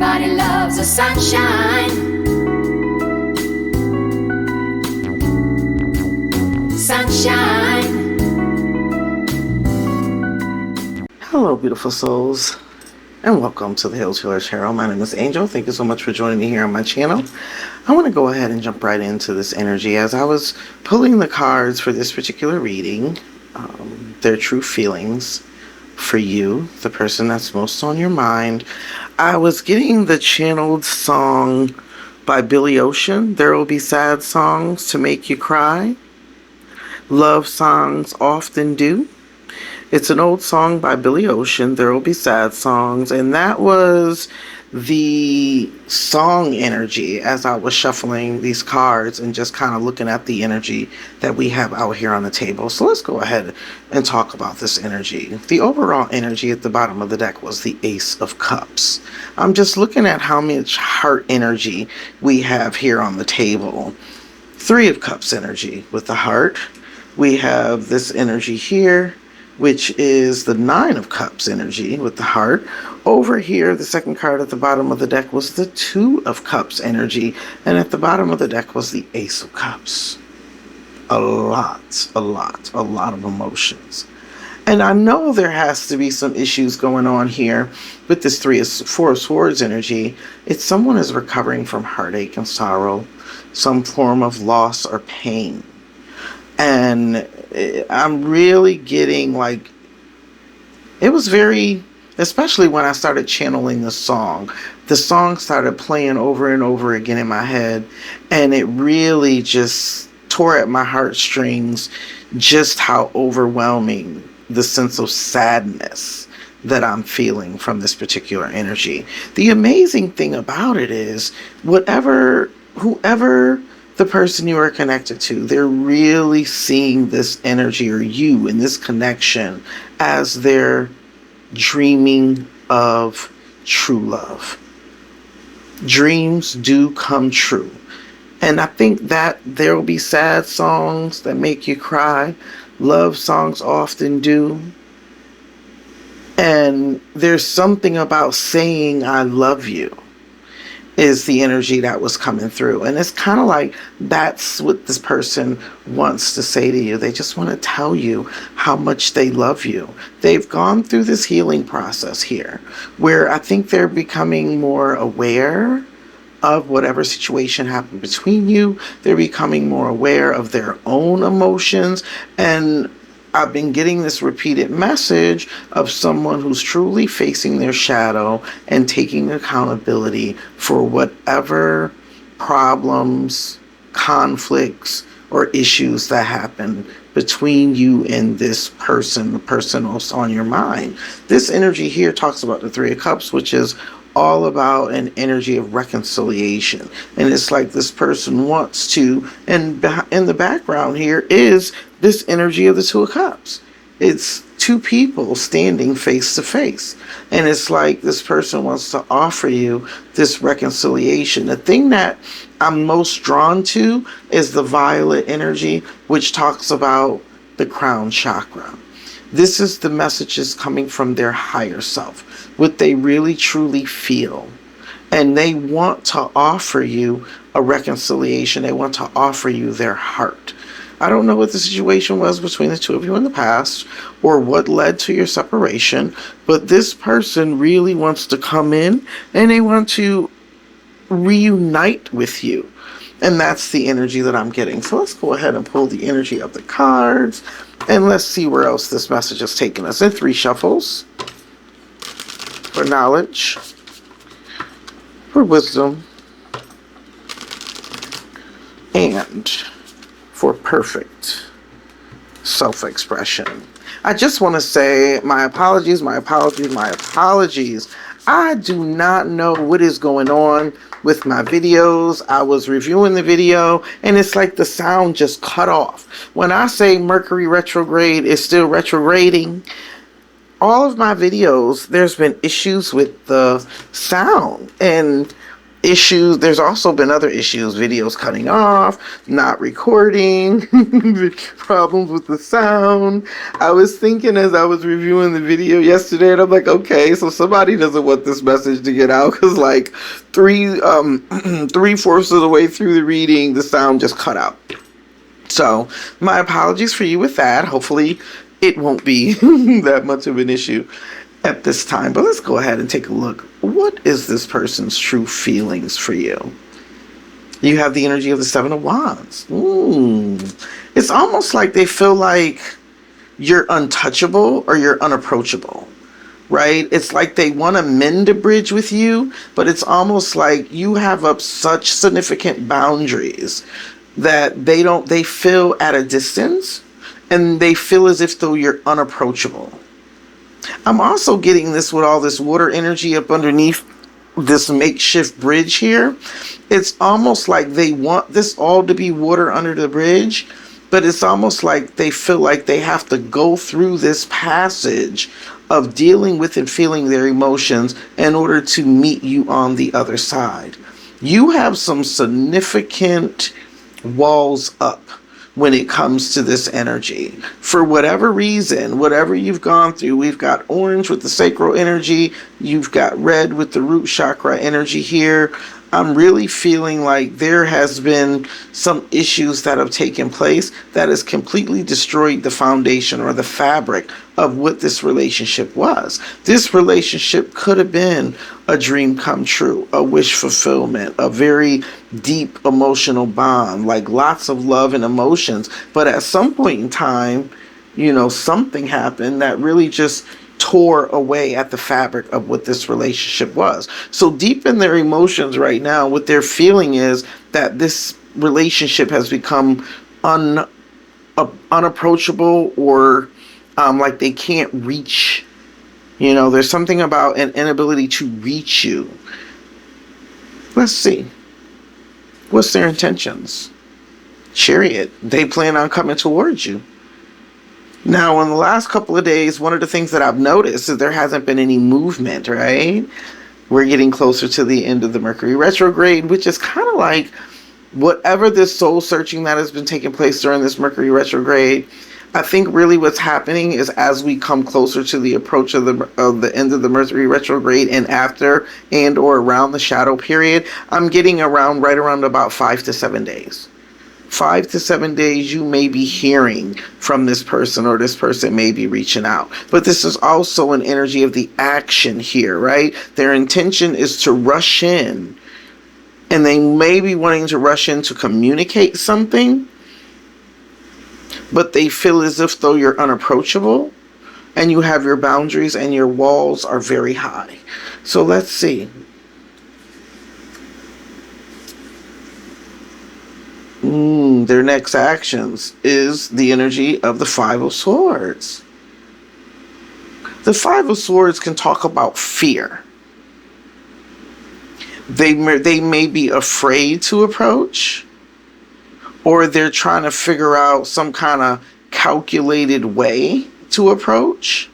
Everybody loves the sunshine. Sunshine. Hello, beautiful souls, and welcome to the Hills Healer Tarot. My name is Angel. Thank you so much for joining me here on my channel. I want to go ahead and jump right into this energy. As I was pulling the cards for this particular reading, their true feelings for you, the person that's most on your mind, I was getting the channeled song by Billy Ocean, There Will Be Sad Songs to Make You Cry. Love songs often do. It's an old song by Billy Ocean, There Will Be Sad Songs, and that was the song energy as I was shuffling these cards and just kind of looking at the energy that we have out here on the table. So let's go ahead and talk about this energy. The overall energy at the bottom of the deck was the Ace of Cups. I'm just looking at how much heart energy we have here on the table. Three of Cups energy with the heart. We have this energy here, which is the Nine of Cups energy with the heart. Over here, the second card at the bottom of the deck was the Two of Cups energy, and at the bottom of the deck was the Ace of Cups. A lot of emotions. And I know there has to be some issues going on here with this Four of Swords energy. It's someone is recovering from heartache and sorrow, some form of loss or pain. And I'm really getting like, it was very, especially when I started channeling the song started playing over and over again in my head, and it really just tore at my heartstrings just how overwhelming the sense of sadness that I'm feeling from this particular energy. The amazing thing about it is whoever the person you are connected to, they're really seeing this energy or you in this connection as they're dreaming of true love. Dreams do come true. And I think that there will be sad songs that make you cry. Love songs often do. And there's something about saying I love you is the energy that was coming through. And it's kind of like that's what this person wants to say to you. They just want to tell you how much they love you. They've gone through this healing process here where I think they're becoming more aware of whatever situation happened between you. They're becoming more aware of their own emotions, and I've been getting this repeated message of someone who's truly facing their shadow and taking accountability for whatever problems, conflicts, or issues that happen between you and this person, the person who's on your mind. This energy here talks about the Three of Cups, which is all about an energy of reconciliation. And it's like this person wants to, and in the background here is this energy of the Two of Cups. It's two people standing face to face. And it's like this person wants to offer you this reconciliation. The thing that I'm most drawn to is the violet energy, which talks about the crown chakra. This is the messages coming from their higher self, what they really truly feel. And they want to offer you a reconciliation. They want to offer you their heart. I don't know what the situation was between the two of you in the past or what led to your separation, but this person really wants to come in and they want to reunite with you. And that's the energy that I'm getting. So let's go ahead and pull the energy of the cards. And let's see where else this message has taken us. In 3 shuffles. For knowledge. For wisdom. And for perfect self-expression. I just want to say my apologies. I do not know what is going on with my videos. I was reviewing the video and it's like the sound just cut off. When I say Mercury retrograde is still retrograding, all of my videos, there's been issues with the sound, and issues. There's also been other issues, videos cutting off, not recording, problems with the sound. I was thinking as I was reviewing the video yesterday, and I'm like, okay, so somebody doesn't want this message to get out, because like three-fourths of the way through the reading, the sound just cut out. So my apologies for you with that. Hopefully it won't be that much of an issue at this time. But let's go ahead and take a look. What is this person's true feelings for you? You have the energy of the Seven of Wands. It's almost like they feel like you're untouchable or you're unapproachable, right? It's like they want to mend a bridge with you, but it's almost like you have up such significant boundaries that they feel at a distance, and they feel as if though you're unapproachable. I'm also getting this with all this water energy up underneath this makeshift bridge here. It's almost like they want this all to be water under the bridge, but it's almost like they feel like they have to go through this passage of dealing with and feeling their emotions in order to meet you on the other side. You have some significant walls up when it comes to this energy. For whatever reason, whatever you've gone through, we've got orange with the sacral energy, you've got red with the root chakra energy here. I'm really feeling like there has been some issues that have taken place that has completely destroyed the foundation or the fabric of what this relationship was. This relationship could have been a dream come true, a wish fulfillment, a very deep emotional bond, like lots of love and emotions. But at some point in time, something happened that really just tore away at the fabric of what this relationship was. So deep in their emotions right now, what they're feeling is that this relationship has become unapproachable, or like they can't reach. There's something about an inability to reach you. Let's see. What's their intentions? Chariot. They plan on coming towards you. Now, in the last couple of days, one of the things that I've noticed is there hasn't been any movement, right? We're getting closer to the end of the Mercury retrograde, which is kind of like whatever this soul searching that has been taking place during this Mercury retrograde. I think really what's happening is as we come closer to the approach of the end of the Mercury retrograde and after and or around the shadow period, I'm getting right around about 5 to 7 days. 5 to 7 days you may be hearing from this person, or this person may be reaching out. But this is also an energy of the action here, right? Their intention is to rush in, and they may be wanting to rush in to communicate something, but they feel as if though you're unapproachable and you have your boundaries and your walls are very high. So let's see. Their next actions is the energy of the Five of Swords. The Five of Swords can talk about fear. They may be afraid to approach, or they're trying to figure out some kind of calculated way to approach.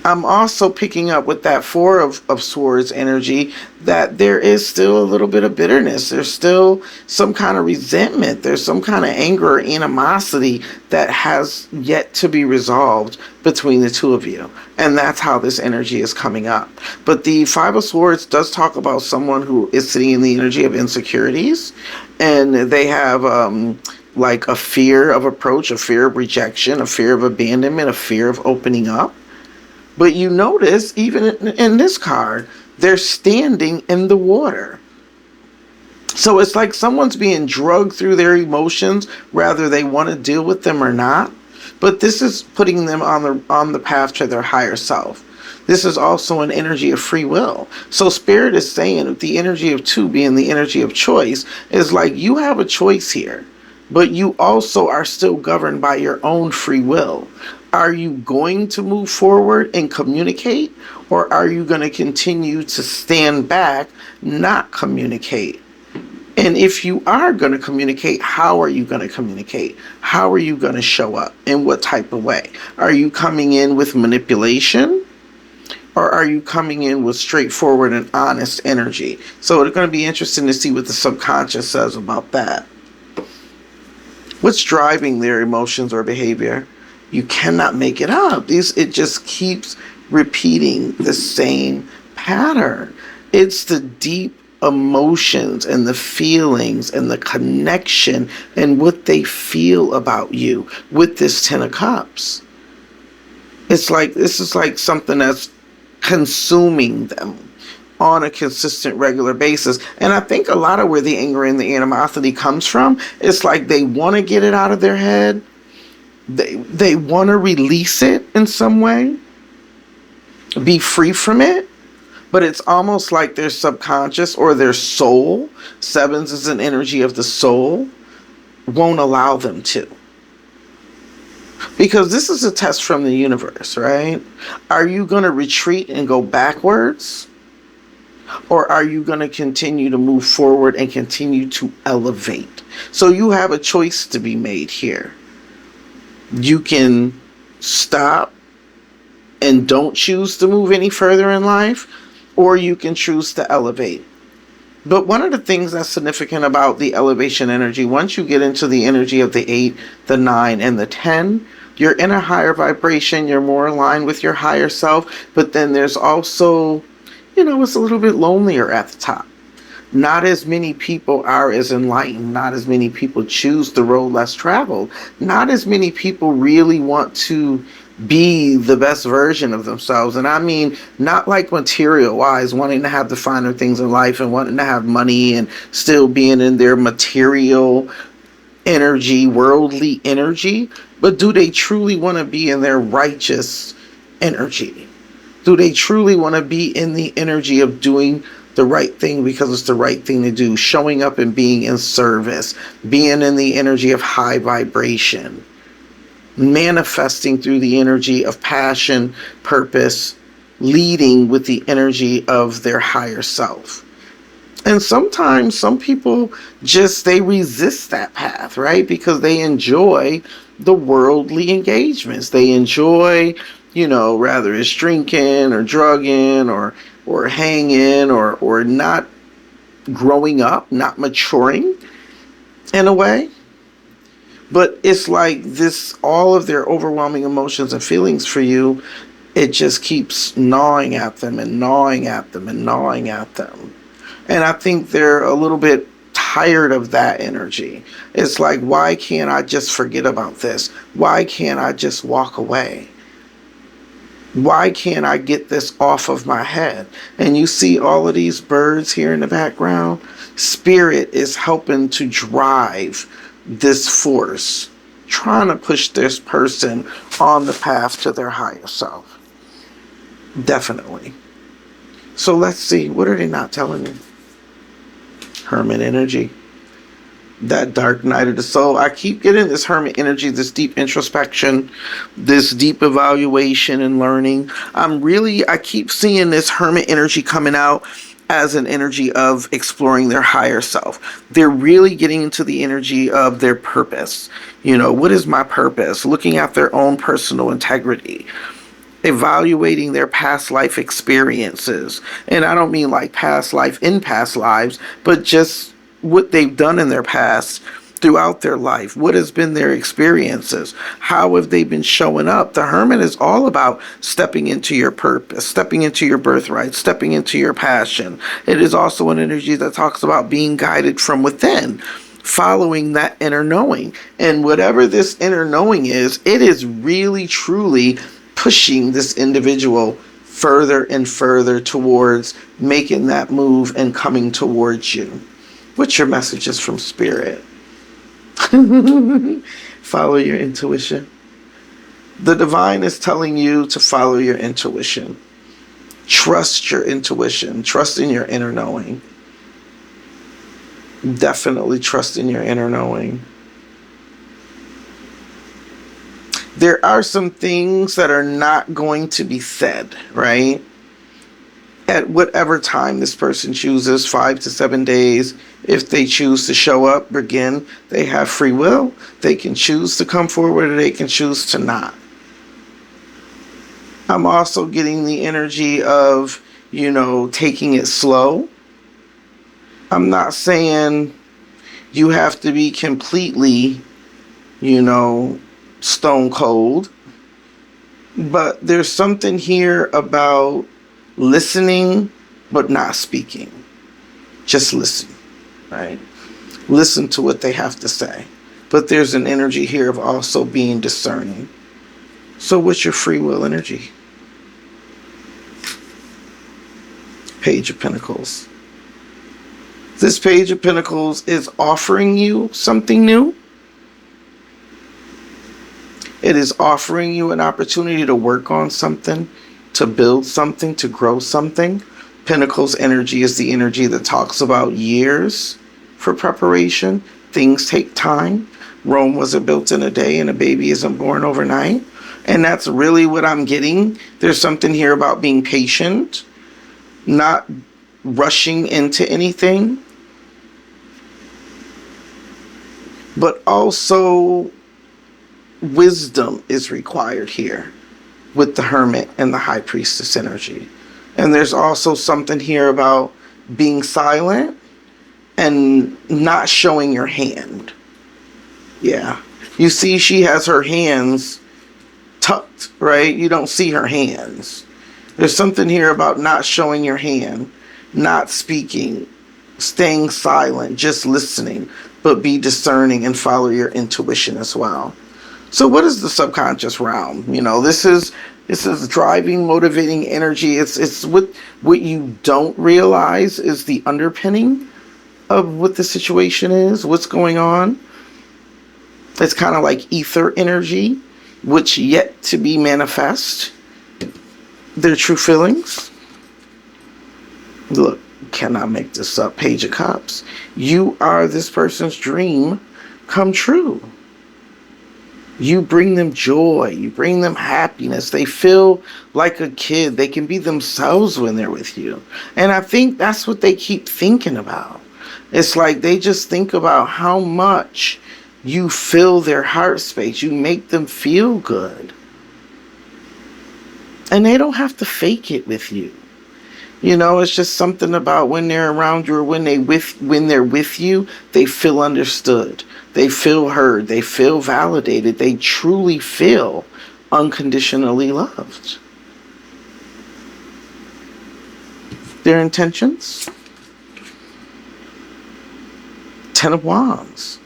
I'm also picking up with that Four of Swords energy that there is still a little bit of bitterness. There's still some kind of resentment. There's some kind of anger or animosity that has yet to be resolved between the two of you. And that's how this energy is coming up. But the Five of Swords does talk about someone who is sitting in the energy of insecurities, and they have like a fear of approach, a fear of rejection, a fear of abandonment, a fear of opening up. But you notice, even in this card, they're standing in the water. So it's like someone's being drugged through their emotions, whether they want to deal with them or not. But this is putting them on the path to their higher self. This is also an energy of free will. So Spirit is saying, the energy of two being the energy of choice, is like you have a choice here, but you also are still governed by your own free will. Are you going to move forward and communicate, or are you going to continue to stand back, not communicate? And if you are going to communicate, how are you going to communicate? How are you going to show up? In what type of way? Are you coming in with manipulation? Or are you coming in with straightforward and honest energy? So it's going to be interesting to see what the subconscious says about that. What's driving their emotions or behavior? You cannot make it up. It just keeps repeating the same pattern. It's the deep emotions and the feelings and the connection and what they feel about you with this Ten of Cups. It's like, this is like something that's consuming them on a consistent, regular basis. And I think a lot of where the anger and the animosity comes from, it's like they want to get it out of their head. They want to release it in some way, be free from it. But it's almost like their subconscious or their soul, sevens is an energy of the soul, won't allow them to. Because this is a test from the universe, right? Are you going to retreat and go backwards? Or are you going to continue to move forward and continue to elevate? So you have a choice to be made here. You can stop and don't choose to move any further in life, or you can choose to elevate. But one of the things that's significant about the elevation energy, once you get into the energy of the 8, the 9, and the 10, you're in a higher vibration, you're more aligned with your higher self, but then there's also, it's a little bit lonelier at the top. Not as many people are as enlightened. Not as many people choose the road less traveled. Not as many people really want to be the best version of themselves. And I mean, not like material-wise, wanting to have the finer things in life and wanting to have money and still being in their material energy, worldly energy, but do they truly want to be in their righteous energy? Do they truly want to be in the energy of doing the right thing because it's the right thing to do, showing up and being in service, being in the energy of high vibration, manifesting through the energy of passion, purpose, leading with the energy of their higher self? And sometimes some people they resist that path, right? Because they enjoy the worldly engagements. They enjoy, rather it's drinking or drugging or hanging or not growing up, not maturing in a way. But it's like this, all of their overwhelming emotions and feelings for you, it just keeps gnawing at them and gnawing at them and gnawing at them. And I think they're a little bit tired of that energy. It's like, why can't I just forget about this? Why can't I just walk away? Why can't I get this off of my head? And you see all of these birds here in the background. Spirit is helping to drive this force, trying to push this person on the path to their higher self. Definitely. So let's see, what are they not telling me? Hermit energy. That dark night of the soul. I keep getting this hermit energy, this deep introspection, this deep evaluation and learning. I keep seeing this hermit energy coming out as an energy of exploring their higher self. They're really getting into the energy of their purpose. What is my purpose? Looking at their own personal integrity. Evaluating their past life experiences. And I don't mean like past life in past lives, but just what they've done in their past throughout their life. What has been their experiences? How have they been showing up? The Hermit is all about stepping into your purpose, stepping into your birthright, stepping into your passion. It is also an energy that talks about being guided from within, following that inner knowing. And whatever this inner knowing is, it is really, truly pushing this individual further and further towards making that move and coming towards you. What's your messages from Spirit? Follow your intuition. The divine is telling you to follow your intuition. Trust your intuition. Trust in your inner knowing. Definitely trust in your inner knowing. There are some things that are not going to be said, right? At whatever time this person chooses, 5 to 7 days. If they choose to show up, again, they have free will. They can choose to come forward or they can choose to not. I'm also getting the energy of, taking it slow. I'm not saying you have to be completely, stone cold. But there's something here about listening, but not speaking. Just listen, right? Listen to what they have to say. But there's an energy here of also being discerning. So what's your free will energy? Page of Pentacles. This Page of Pentacles is offering you something new. It is offering you an opportunity to work on something, to build something, to grow something. Pentacles energy is the energy that talks about years for preparation. Things take time. Rome wasn't built in a day, and a baby isn't born overnight. And that's really what I'm getting. There's something here about being patient, not rushing into anything, but also wisdom is required here with the Hermit and the High Priestess energy. And there's also something here about being silent and not showing your hand. Yeah. You see, she has her hands tucked, right? You don't see her hands. There's something here about not showing your hand, not speaking, staying silent, just listening, but be discerning and follow your intuition as well. So what is the subconscious realm? This is driving, motivating energy. It's what you don't realize is the underpinning of what the situation is, what's going on. It's kind of like ether energy, which yet to be manifest. Their true feelings. Look, cannot make this up. Page of Cups. You are this person's dream come true. You bring them joy. You bring them happiness. They feel like a kid. They can be themselves when they're with you. And I think that's what they keep thinking about. It's like they just think about how much you fill their heart space. You make them feel good. And they don't have to fake it with you. It's just something about when they're around you or when they're with you, they feel understood. They feel heard. They feel validated. They truly feel unconditionally loved. Their intentions? 10 of Wands.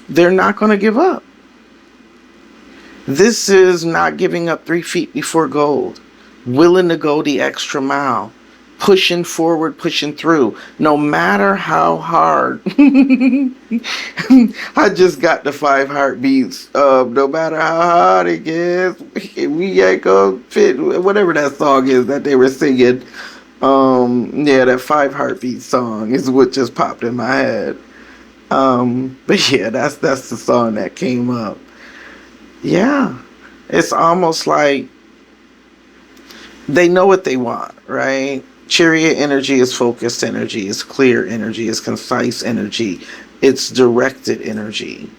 They're not going to give up. This is not giving up 3 feet before gold. Willing to go the extra mile. Pushing forward, pushing through, no matter how hard. I just got the 5 heartbeats. No matter how hard it gets, we ain't gonna fit. Whatever that song is that they were singing. Yeah, that 5 heartbeat song is what just popped in my head. But yeah, that's the song that came up. Yeah, it's almost like they know what they want, right? Chariot energy is focused energy, is clear energy, is concise energy, it's directed energy.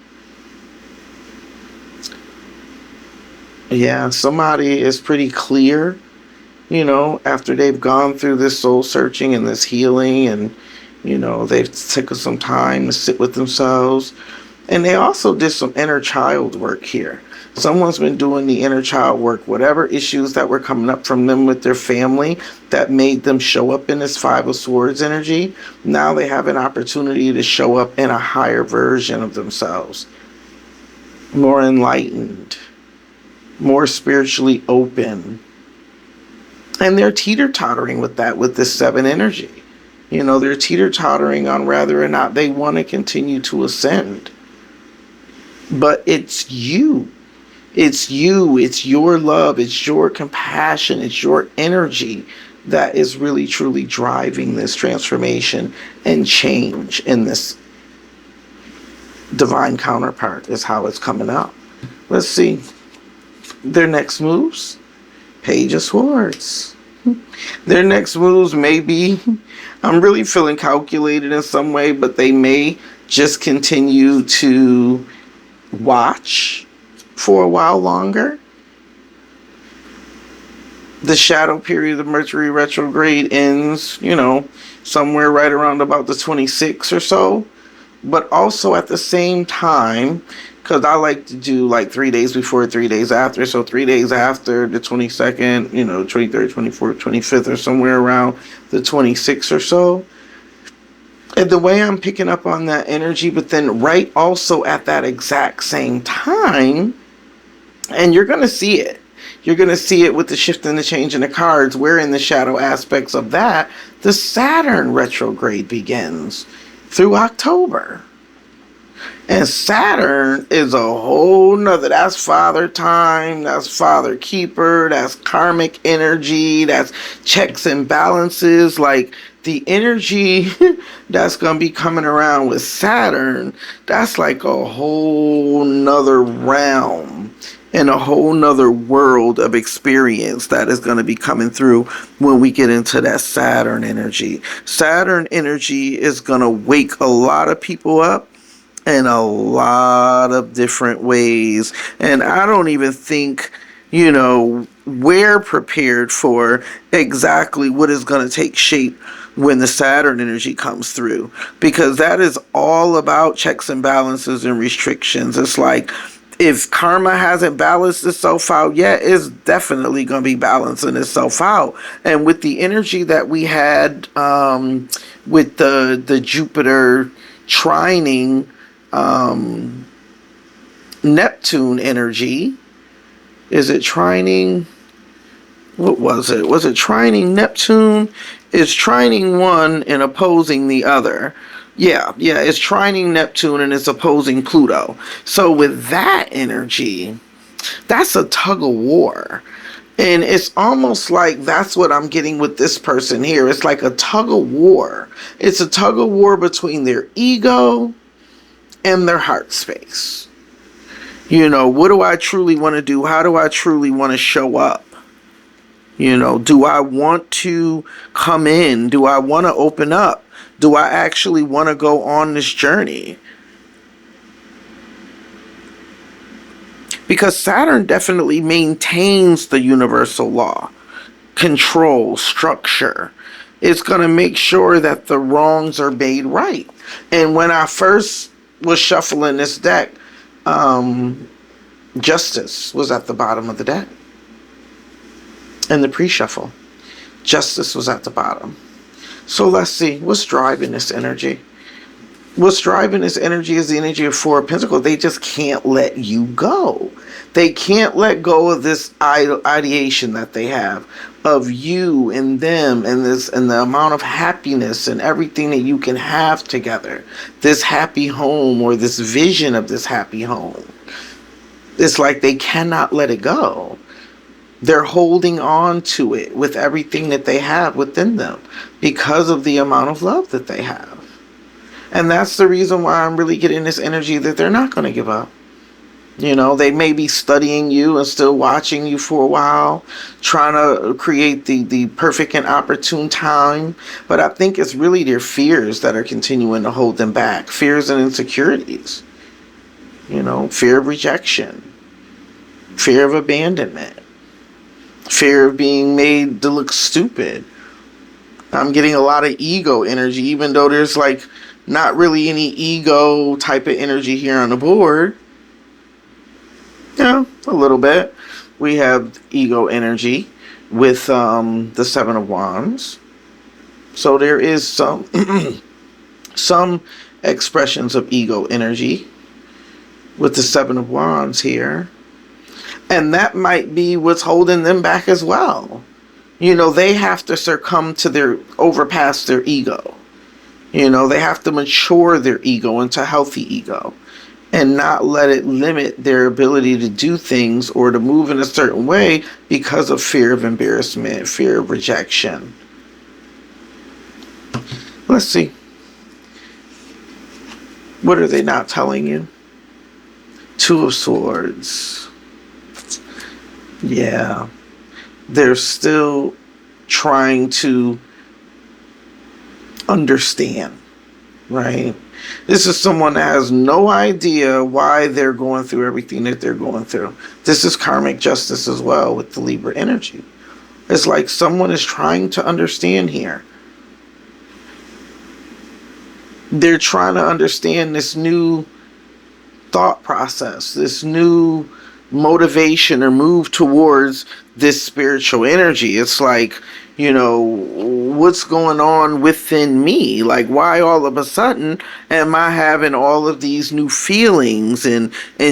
Yeah, somebody is pretty clear, after they've gone through this soul searching and this healing, and, they've taken some time to sit with themselves. And they also did some inner child work here. Someone's been doing the inner child work, whatever issues that were coming up from them with their family that made them show up in this 5 of Swords energy. Now they have an opportunity to show up in a higher version of themselves. More enlightened, more spiritually open. And they're teeter-tottering with that, with this 7 energy. They're teeter-tottering on whether or not they want to continue to ascend. But it's you. It's you. It's your love. It's your compassion. It's your energy that is really, truly driving this transformation and change in this divine counterpart is how it's coming out. Let's see. Their next moves. Page of Swords. Their next moves may be, I'm really feeling calculated in some way, but they may just continue to watch for a while longer. The shadow period of Mercury retrograde ends, somewhere right around about the 26th or so. But also at the same time, because I like to do like 3 days before, 3 days after. So 3 days after the 22nd, 23rd, 24th, 25th, or somewhere around the 26th or so. And the way I'm picking up on that energy, but then right also at that exact same time, and you're going to see it. You're going to see it with the shift and the change in the cards, where in the shadow aspects of that, the Saturn retrograde begins through October. And Saturn is a whole nother, that's father time, that's father keeper, that's karmic energy, that's checks and balances. Like the energy that's going to be coming around with Saturn, that's like a whole nother realm and a whole nother world of experience that is going to be coming through when we get into that Saturn energy. Saturn energy is going to wake a lot of people up in a lot of different ways. And I don't even think, we're prepared for exactly what is going to take shape when the Saturn energy comes through. Because that is all about checks and balances and restrictions. It's like, if karma hasn't balanced itself out yet, it's definitely going to be balancing itself out. And with the energy that we had with the Jupiter trining Neptune energy. Is it trining? What was it? Was it trining Neptune? It's trining one and opposing the other. Yeah, it's trining Neptune and it's opposing Pluto. So with that energy, that's a tug of war. And it's almost like that's what I'm getting with this person here. It's like a tug of war. It's a tug of war between their ego and their heart space. What do I truly want to do? How do I truly want to show up? Do I want to come in? Do I want to open up? Do I actually want to go on this journey? Because Saturn definitely maintains the universal law, control, structure. It's going to make sure that the wrongs are made right. And when I first was shuffling this deck, Justice was at the bottom of the deck. In the pre-shuffle, Justice was at the bottom. So let's see, what's driving this energy? What's driving this energy is the energy of Four of Pentacles. They just can't let you go. They can't let go of this ideation that they have of you and them and the amount of happiness and everything that you can have together. This happy home, or this vision of this happy home. It's like they cannot let it go. They're holding on to it with everything that they have within them because of the amount of love that they have. And that's the reason why I'm really getting this energy that they're not going to give up. They may be studying you and still watching you for a while, trying to create the perfect and opportune time. But I think it's really their fears that are continuing to hold them back. Fears and insecurities. Fear of rejection. Fear of abandonment. Fear of being made to look stupid. I'm getting a lot of ego energy, even though there's like not really any ego type of energy here on the board. A little bit. We have ego energy with the Seven of Wands. So there is some some expressions of ego energy with the Seven of Wands here. And that might be what's holding them back as well. They have to succumb to overpass their ego. They have to mature their ego into healthy ego and not let it limit their ability to do things or to move in a certain way because of fear of embarrassment, fear of rejection. Let's see. What are they not telling you? Two of Swords. Yeah. They're still trying to understand, right? This is someone that has no idea why they're going through everything that they're going through. This is karmic justice as well with the Libra energy. It's like someone is trying to understand here. They're trying to understand this new thought process, this new motivation or move towards this spiritual energy. It's like, what's going on within me? Like, why all of a sudden am I having all of these new feelings and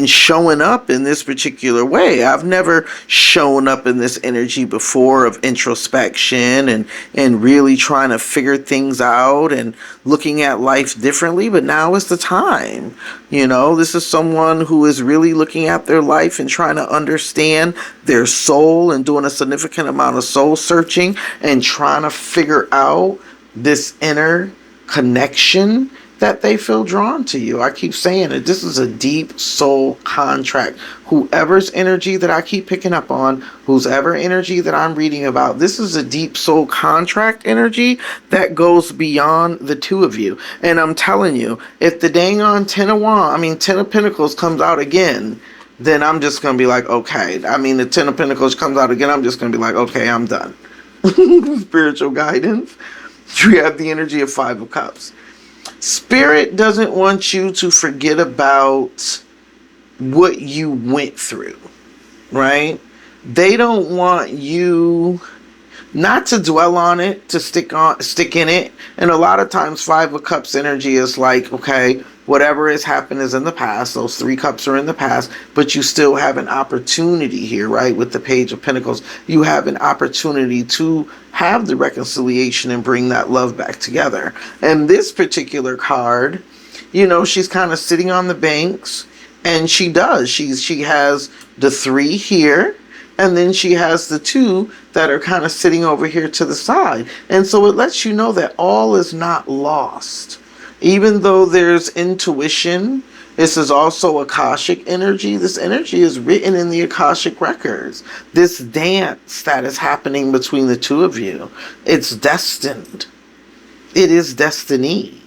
showing up in this particular way? I've never shown up in this energy before of introspection and really trying to figure things out and looking at life differently, but now is the time. This is someone who is really looking at their life and trying to understand their soul and doing a significant amount of soul searching and trying to figure out this inner connection that they feel drawn to you. I keep saying it. This is a deep soul contract. Whoever's energy that I keep picking up on, whoever energy that I'm reading about, this is a deep soul contract energy that goes beyond the two of you. And I'm telling you, if the dang on Ten of Pentacles comes out again, then I'm just going to be like, okay. The Ten of Pentacles comes out again, I'm just going to be like, okay, I'm done. Spiritual guidance. You have the energy of Five of Cups. Spirit doesn't want you to forget about what you went through, right? They don't want you not to dwell on it, to stick in it. And a lot of times Five of Cups energy is like, okay, whatever has happened is in the past. Those three cups are in the past, but you still have an opportunity here, right? With the Page of Pentacles, you have an opportunity to have the reconciliation and bring that love back together. And this particular card, she's kind of sitting on the banks, and she has the three here, and then she has the two that are kind of sitting over here to the side. And so it lets you know that all is not lost. Even though there's intuition, this is also Akashic energy. This energy is written in the Akashic records. This dance that is happening between the two of you, it's destined. It is destiny.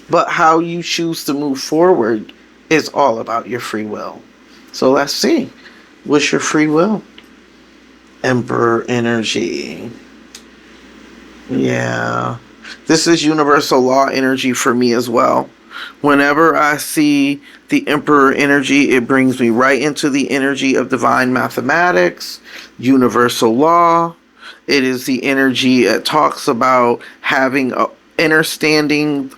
But how you choose to move forward is all about your free will. So let's see. What's your free will? Emperor energy. Yeah. This is universal law energy for me as well. Whenever I see the Emperor energy, it brings me right into the energy of divine mathematics, universal law. It is the energy that talks about having an understanding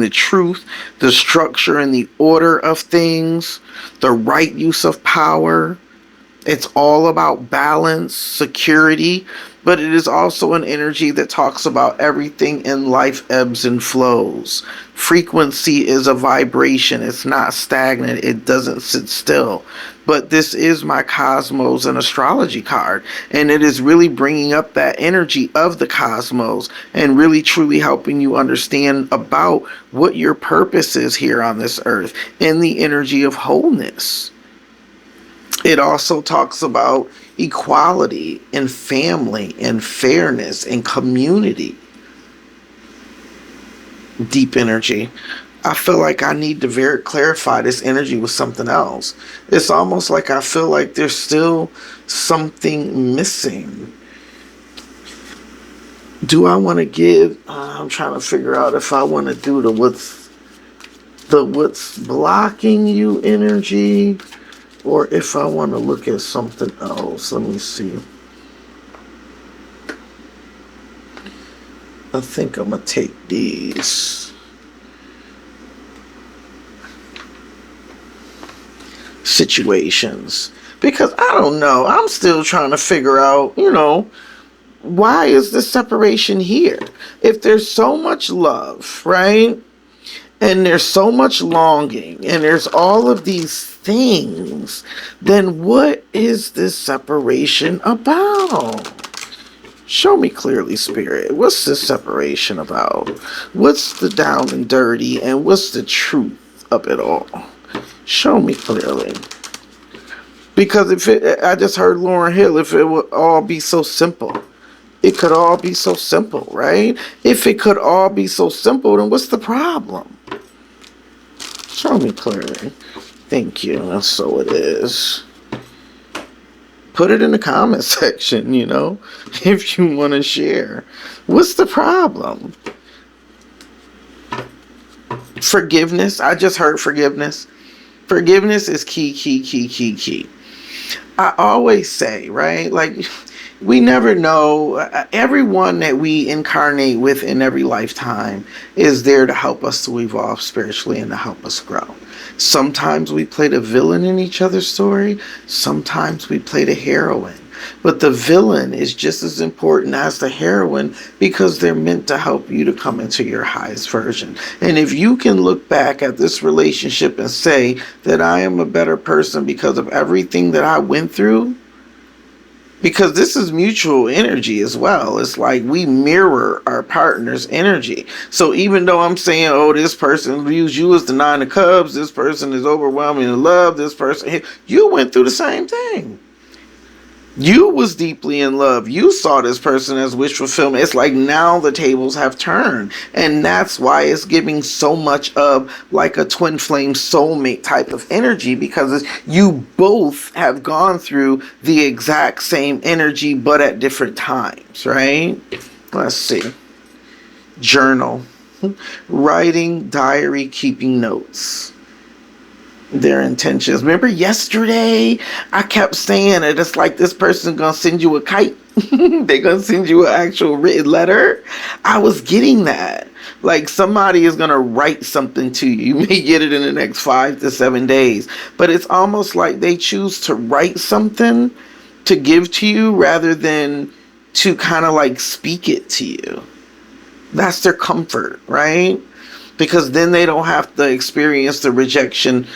the truth, the structure and the order of things, the right use of power. It's all about balance, security, but it is also an energy that talks about everything in life ebbs and flows. Frequency is a vibration. It's not stagnant. It doesn't sit still. But this is my cosmos and astrology card, and it is really bringing up that energy of the cosmos and really truly helping you understand about what your purpose is here on this earth in the energy of wholeness. It also talks about equality and family and fairness and community. Deep energy. I feel like I need to clarify this energy with something else. It's almost like I feel like there's still something missing. Do I want to give? I'm trying to figure out if I want to do the what's blocking you energy, or if I want to look at something else. Let me see. I think I'm going to take these. Situations. Because I don't know. I'm still trying to figure out, why is the separation here? If there's so much love, right? And there's so much longing, and there's all of these things, then what is this separation about? Show me clearly, Spirit. What's this separation about? What's the down and dirty, and what's the truth of it all? Show me clearly. Because I just heard Lauryn Hill, if it would all be so simple. It could all be so simple, right? If it could all be so simple, then what's the problem? Show me clearly. Thank you. And so it is. Put it in the comment section, if you want to share. What's the problem? Forgiveness. I just heard forgiveness. Forgiveness is key, key, key, key, key. I always say, right? Like, we never know. Everyone that we incarnate with in every lifetime is there to help us to evolve spiritually and to help us grow. Sometimes we play the villain in each other's story. Sometimes we play the heroine. But the villain is just as important as the heroine because they're meant to help you to come into your highest version. And if you can look back at this relationship and say that I am a better person because of everything that I went through, because this is mutual energy as well. It's like we mirror our partner's energy. So even though I'm saying, oh, this person views you as the nine of cups, this person is overwhelming in love, this person, you went through the same thing. You was deeply in love. You saw this person as wish fulfillment. It's like now the tables have turned. And that's why it's giving so much of like a twin flame soulmate type of energy, because you both have gone through the exact same energy, but at different times, right? Let's see. Journal. Writing, diary, keeping notes. Their intentions. Remember yesterday I kept saying it, it's like this person's gonna send you a kite. They're gonna send you an actual written letter. I was getting that. Like somebody is gonna write something to you. You may get it in the next 5 to 7 days. But it's almost like they choose to write something to give to you rather than to kind of like speak it to you. That's their comfort, right? Because then they don't have to experience the rejection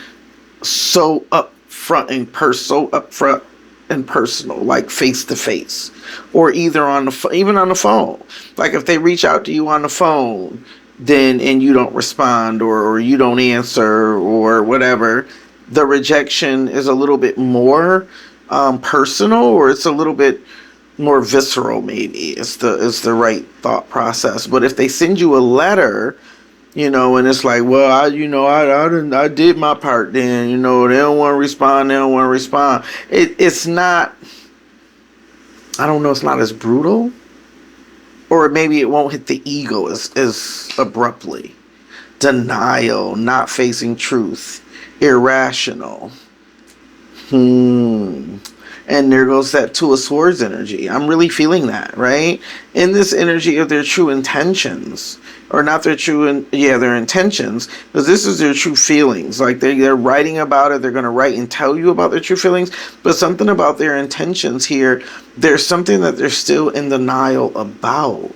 so upfront and personal, like face to face, or either on the even on the phone. Like if they reach out to you on the phone, then and you don't respond or you don't answer or whatever, the rejection is a little bit more personal, or it's a little bit more visceral. Maybe it's the right thought process. But if they send you a letter, and it's like, well, I did my part then, they don't want to respond, it's not, I don't know, it's not as brutal, or maybe it won't hit the ego as abruptly. Denial, not facing truth, irrational. And there goes that Two of Swords energy. I'm really feeling that, right? In this energy of their true intentions. Or not their their intentions. Because this is their true feelings. Like they're writing about it. They're going to write and tell you about their true feelings. But something about their intentions here, there's something that they're still in denial about.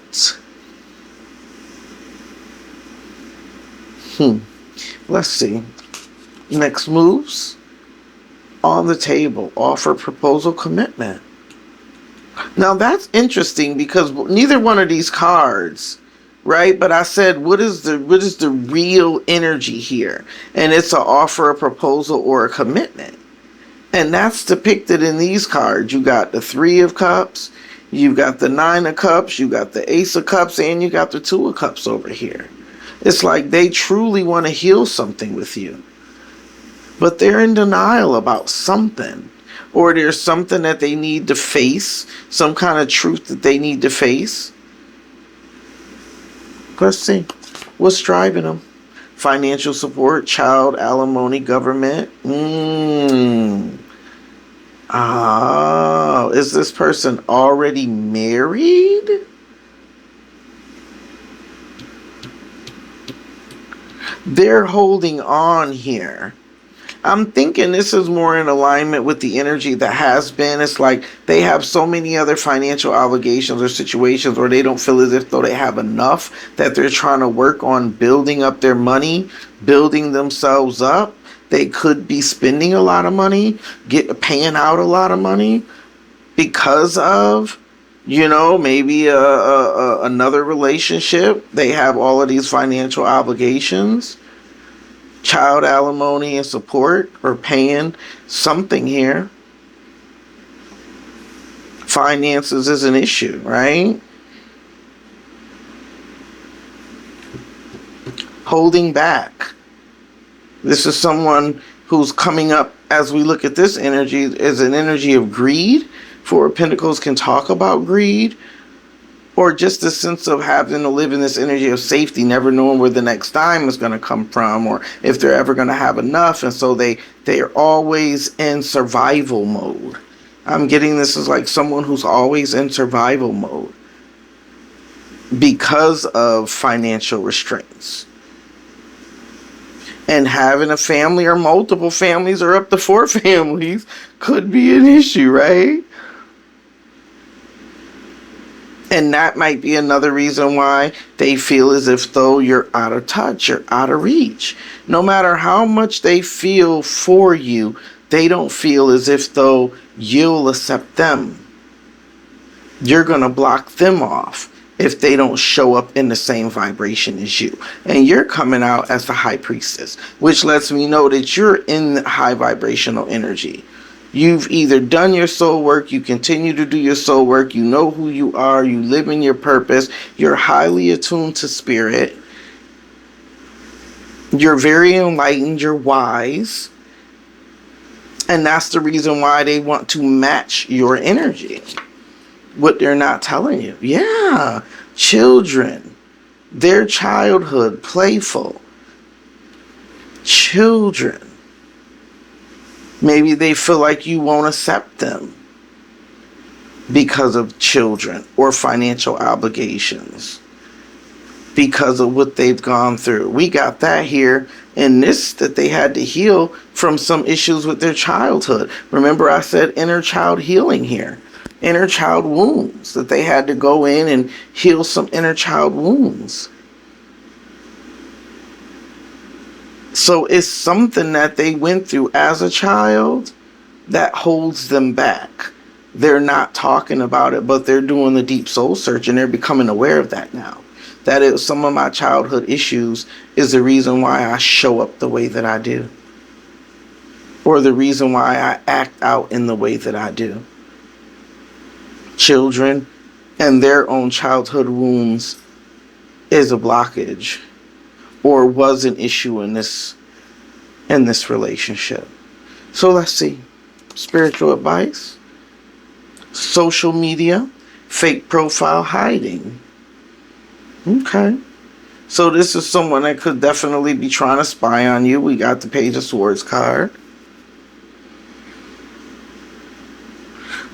Let's see. Next moves. On the table, offer, proposal, commitment. Now that's interesting because neither one of these cards, right? But I said, what is the real energy here? And it's an offer, a proposal, or a commitment. And that's depicted in these cards. You got the Three of Cups, you got the Nine of Cups, you got the Ace of Cups, and you got the Two of Cups over here. It's like they truly want to heal something with you. But they're in denial about something. Or there's something that they need to face. Some kind of truth that they need to face. Let's see. What's driving them? Financial support, child, alimony, government. Is this person already married? They're holding on here. I'm thinking this is more in alignment with the energy that has been. It's like they have so many other financial obligations or situations where they don't feel as if though they have enough, that they're trying to work on building up their money, building themselves up. They could be spending a lot of money, paying out a lot of money because of, maybe another relationship. They have all of these financial obligations. Child alimony and support, or paying something here. Finances is an issue, right? Holding back. This is someone who's coming up as we look at this energy, is an energy of greed. Four of Pentacles can talk about greed, or just a sense of having to live in this energy of safety, never knowing where the next dime is going to come from, or if they're ever going to have enough. And so they are always in survival mode. I'm getting this as like someone who's always in survival mode because of financial restraints. And having a family or multiple families or up to 4 families could be an issue, right? And that might be another reason why they feel as if though you're out of touch, you're out of reach. No matter how much they feel for you, they don't feel as if though you'll accept them. You're going to block them off if they don't show up in the same vibration as you. And you're coming out as the high priestess, which lets me know that you're in high vibrational energy. You've either done your soul work, you continue to do your soul work, you know who you are, you live in your purpose, you're highly attuned to spirit, you're very enlightened, you're wise, and that's the reason why they want to match your energy. What they're not telling you. Yeah, children, their childhood, playful. Children. Maybe they feel like you won't accept them because of children or financial obligations, because of what they've gone through. We got that here in this, that they had to heal from some issues with their childhood. Remember I said inner child healing here. Inner child wounds, that they had to go in and heal some inner child wounds. So it's something that they went through as a child that holds them back. They're not talking about it, but they're doing the deep soul search, and they're becoming aware of that now. That is, some of my childhood issues is the reason why I show up the way that I do, or the reason why I act out in the way that I do. Children and their own childhood wounds is a blockage, or was an issue in this relationship. So let's see. Spiritual advice. Social media. Fake profile hiding. Okay. So this is someone that could definitely be trying to spy on you. We got the Page of Swords card.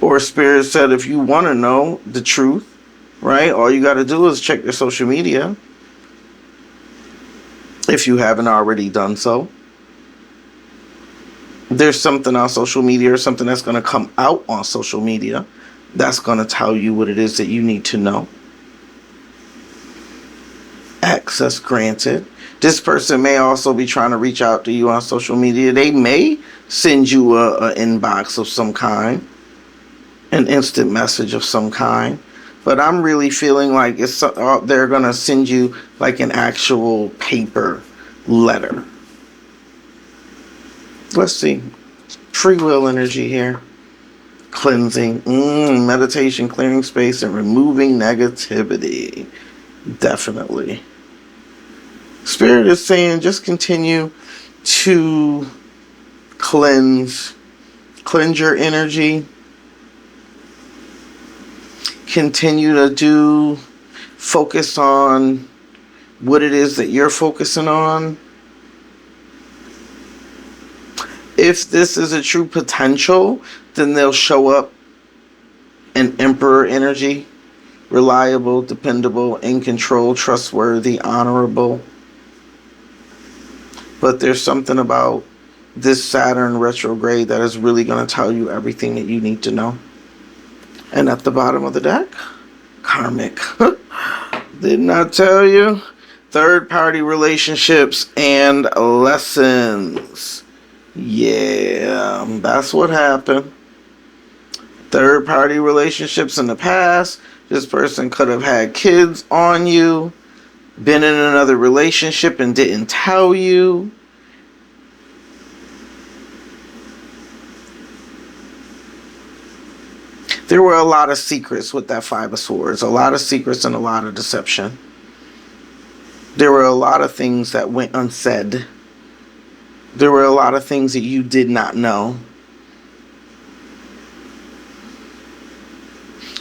Or Spirit said, if you want to know the truth, right, all you got to do is check their social media, if you haven't already done so. There's something on social media, or something that's going to come out on social media that's going to tell you what it is that you need to know. Access granted. This person may also be trying to reach out to you on social media. They may send you an inbox of some kind, an instant message of some kind. But I'm really feeling like they're going to send you like an actual paper letter. Let's see. Free will energy here. Cleansing. Meditation, clearing space, and removing negativity. Definitely. Spirit is saying just continue to cleanse your energy. Continue to focus on what it is that you're focusing on. If this is a true potential, then they'll show up in Emperor energy. Reliable, dependable, in control, trustworthy, honorable. But there's something about this Saturn retrograde that is really going to tell you everything that you need to know. And at the bottom of the deck, karmic. Didn't I tell you? Third party relationships and lessons. Yeah, that's what happened. Third party relationships in the past. This person could have had kids on you, been in another relationship and didn't tell you. There were a lot of secrets with that Five of Swords. A lot of secrets and a lot of deception. There were a lot of things that went unsaid. There were a lot of things that you did not know.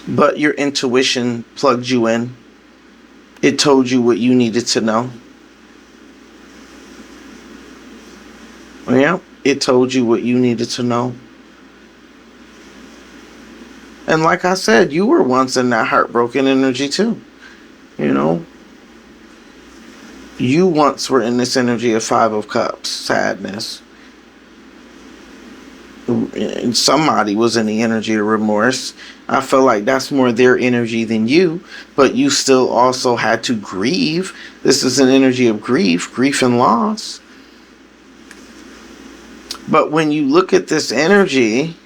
But your intuition plugged you in. It told you what you needed to know. Yeah, it told you what you needed to know. And like I said, you were once in that heartbroken energy too. You know, you once were in this energy of Five of Cups, sadness. And somebody was in the energy of remorse. I feel like that's more their energy than you, but you still also had to grieve. This is an energy of grief and loss. But when you look at this energy,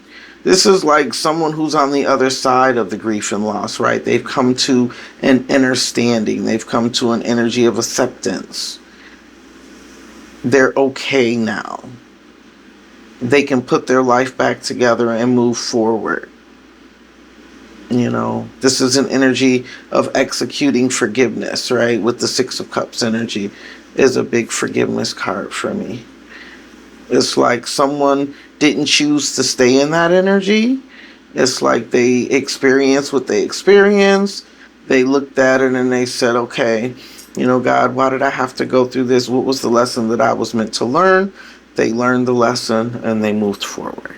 this is like someone who's on the other side of the grief and loss, right? They've come to an innerstanding. They've come to an energy of acceptance. They're okay now. They can put their life back together and move forward. You know, this is an energy of executing forgiveness, right? With the Six of Cups energy is a big forgiveness card for me. It's like someone didn't choose to stay in that energy. It's like they experienced what they experienced. They looked at it and they said, okay, you know, God, why did I have to go through this? What was the lesson that I was meant to learn? They learned the lesson and they moved forward.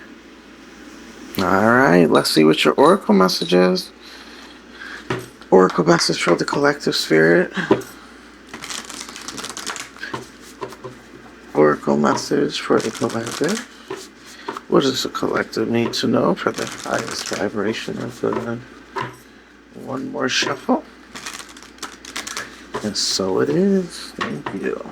All right, let's see what your oracle message is. Oracle message for the collective spirit. Oracle message for the collective. What does the collective need to know for the highest vibration of the... One more shuffle. And so it is. Thank you.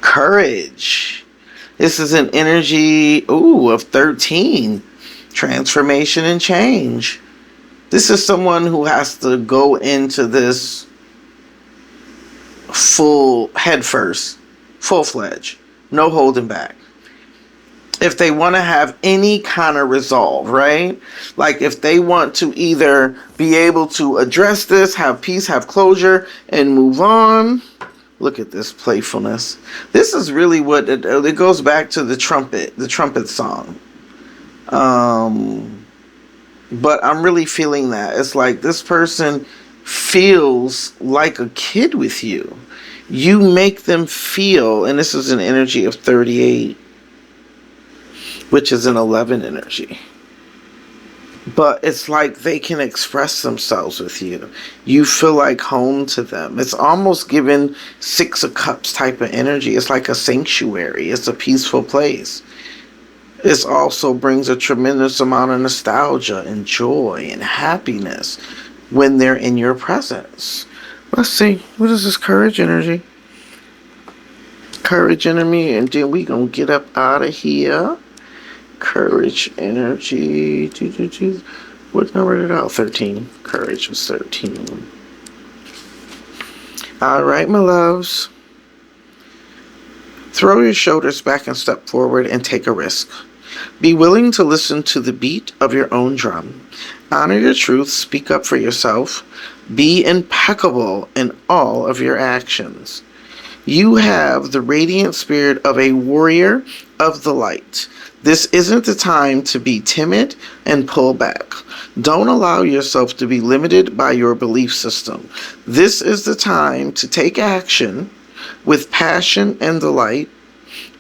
Courage. This is an energy, of 13. Transformation and change. This is someone who has to go into this full head first, full-fledged, no holding back. If they want to have any kind of resolve, right? Like if they want to either be able to address this, have peace, have closure, and move on. Look at this playfulness. This is really what it goes back to the trumpet song. But I'm really feeling that. It's like this person feels like a kid with you. You make them feel, and this is an energy of 38, which is an 11 energy. But it's like they can express themselves with you. You feel like home to them. It's almost given Six of Cups type of energy. It's like a sanctuary. It's a peaceful place. This also brings a tremendous amount of nostalgia and joy and happiness when they're in your presence. Let's see. What is this courage energy? Courage energy, and then we gonna get up out of here. Courage energy. What number did I? 13. Courage was 13. All right, my loves. Throw your shoulders back and step forward and take a risk. Be willing to listen to the beat of your own drum. Honor your truth. Speak up for yourself. Be impeccable in all of your actions. You have the radiant spirit of a warrior of the light. This isn't the time to be timid and pull back. Don't allow yourself to be limited by your belief system. This is the time to take action with passion and delight.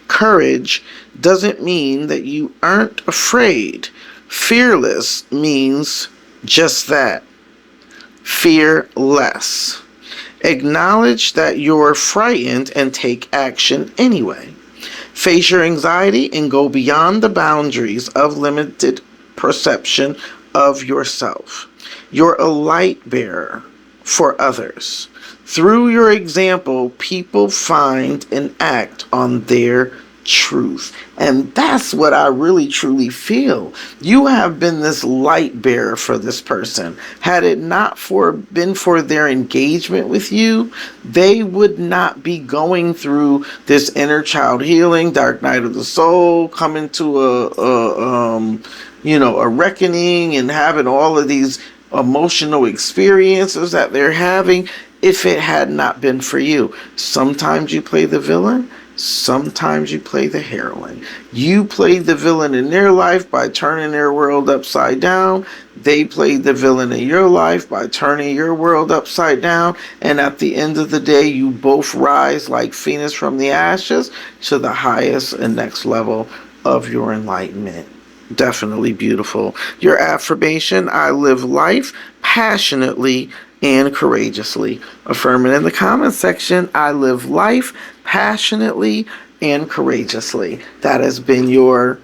Courage doesn't mean that you aren't afraid. Fearless means just that. Fearless. Acknowledge that you're frightened and take action anyway. Face your anxiety and go beyond the boundaries of limited perception of yourself. You're a light bearer for others. Through your example, people find and act on their truth. And that's what I really truly feel. You have been this light bearer for this person. Had it not been for their engagement with you, they would not be going through this inner child healing, dark night of the soul, coming to a reckoning and having all of these emotional experiences that they're having if it had not been for you. Sometimes you play the villain. Sometimes you play the heroine. You played the villain in their life by turning their world upside down. They played the villain in your life by turning your world upside down. And at the end of the day, you both rise like Phoenix from the ashes to the highest and next level of your enlightenment. Definitely beautiful. Your affirmation: I live life passionately and courageously. Affirm it in the comment section: I live life passionately and courageously. That has been your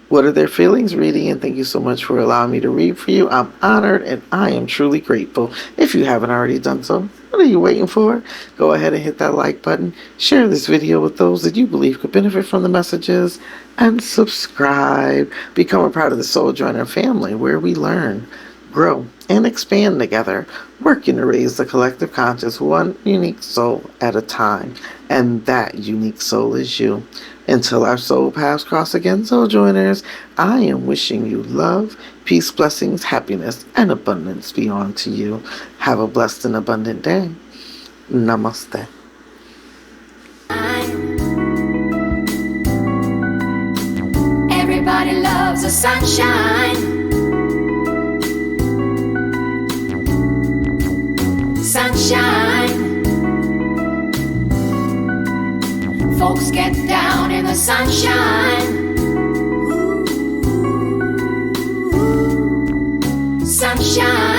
What Are Their Feelings reading, and thank you so much for allowing me to read for you. I'm honored and I am truly grateful. If you haven't already done so, what are you waiting for? Go ahead and hit that like button, share this video with those that you believe could benefit from the messages, and subscribe. Become a part of the Soul Joiner family, where we learn, grow, and expand together, working to raise the collective conscious one unique soul at a time. And that unique soul is you. Until our soul paths cross again, Soul Joiners, I am wishing you love, peace, blessings, happiness, and abundance be unto you. Have a blessed and abundant day. Namaste. Everybody loves the sunshine. Sunshine. Folks get down in the sunshine. Sunshine.